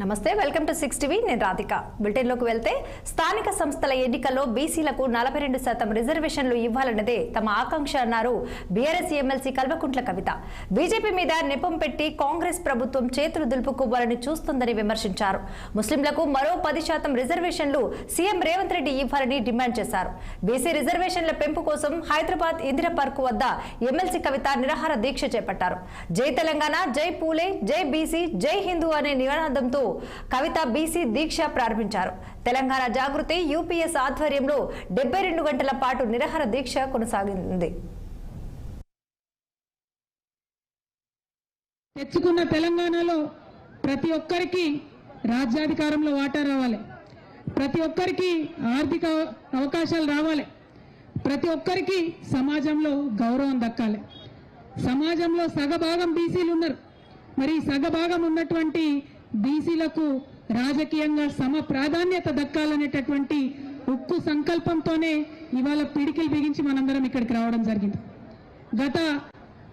నమస్తే welcome to 6 TV నేను Radhika bulletin లోకి వెళ్తే స్థానిక సంస్థల ఎన్నికల్లో బీసీలకు 42% రిజర్వేషన్లు ఇవ్వాలన్నదే తమ ఆకాంక్ష అన్నారు BRS MLC Kalvakuntla Kavitha. BJP మీద నెపం పెట్టి కాంగ్రెస్ ప్రభుత్వం చేతులు దులుపుకోవాలని చూస్తుందని విమర్శించారు. ముస్లింలకు మరో 10% రిజర్వేషన్లు సీఎం రేవంత్ రెడ్డి ఇవ్వాలని డిమాండ్ చేశారు. బీసీ రిజర్వేషన్ల పెంపు కోసం హైదరాబాద్ ఇందిరా పార్క్ వద్ద ఎమ్మెల్సీ కవిత నిరాహార దీక్ష చేపట్టారు. జై తెలంగాణ, జై పూలే, జై బీసీ, జై హిందూ అనే నినాదంతో కవిత బీసీ దీక్ష ప్రారంభించారు. తెలంగాణ జాగృతి యూపీఎస్ ఆధ్వర్యంలో 72 గంటల పాటు నిరాహార దీక్ష కొనసాగింది. తెచ్చుకున్న తెలంగాణలో ప్రతి ఒక్కరికి రాజ్యాధికారంలో వాటా రావాలి, ప్రతి ఒక్కరికి ఆర్థిక అవకాశాలు రావాలి, ప్రతి ఒక్కరికి సమాజంలో గౌరవం దక్కాలి. సమాజంలో సగభాగం బీసీలు ఉన్నారు. మరి సగభాగం ఉన్నటువంటి బీసీలకు రాజకీయంగా సమ ప్రాధాన్యత దక్కాలనేటటువంటి ఉక్కు సంకల్పంతోనే ఇవాళ పిడికిలు బిగించి మనందరం ఇక్కడికి రావడం జరిగింది. గత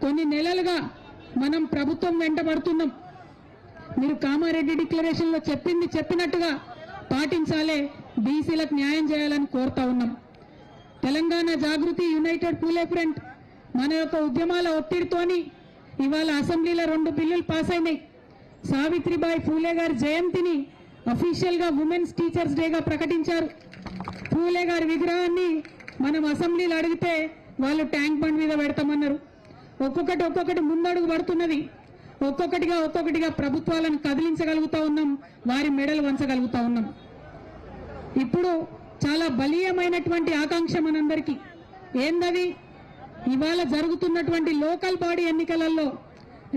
కొన్ని నెలలుగా మనం ప్రభుత్వం వెంటబడుతున్నాం. మీరు కామారెడ్డి డిక్లరేషన్లో చెప్పినట్టుగా పాటించాలే, బీసీలకు న్యాయం చేయాలని కోరుతా ఉన్నాం. తెలంగాణ జాగృతి, యునైటెడ్ పూలే ఫ్రంట్ మన యొక్క ఉద్యమాల ఒత్తిడితోని ఇవాళ అసెంబ్లీలో 2 బిల్లులు పాస్ అయినాయి. సావిత్రిబాయి పూలే గారి జయంతిని అఫీషియల్ గా ఉమెన్స్ టీచర్స్ డేగా ప్రకటించారు. పూలే గారి విగ్రహాన్ని మనం అసెంబ్లీలో అడిగితే వాళ్ళు ట్యాంక్ బండ్ మీద పెడతామన్నారు. ఒక్కొక్కటి ముందడుగు పడుతున్నది. ఒక్కొక్కటిగా ప్రభుత్వాలను కదిలించగలుగుతా ఉన్నాం, వారి మెడలు వంచగలుగుతా ఉన్నాం. ఇప్పుడు చాలా బలీయమైనటువంటి ఆకాంక్ష మనందరికీ ఏందది? ఇవాళ జరుగుతున్నటువంటి లోకల్ బాడీ ఎన్నికలలో,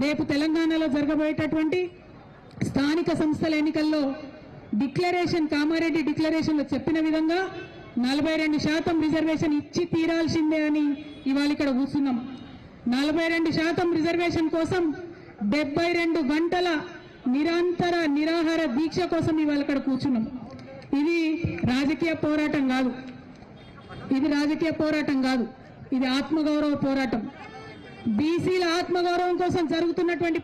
రేపు తెలంగాణలో జరగబోయేటటువంటి స్థానిక సంస్థల ఎన్నికల్లో డిక్లరేషన్, కామారెడ్డి డిక్లరేషన్లో చెప్పిన విధంగా 42% రిజర్వేషన్ ఇచ్చి తీరాల్సిందే అని ఇవాళ ఇక్కడ కూర్చున్నాం. 42% రిజర్వేషన్ కోసం 72 గంటల నిరంతర నిరాహార దీక్ష కోసం ఇవాళ ఇక్కడ కూర్చున్నాం. ఇది రాజకీయ పోరాటం కాదు, ఇది ఆత్మగౌరవ పోరాటం. బీసీల ఆత్మగౌరవం కోసం జరుగుతున్నటువంటి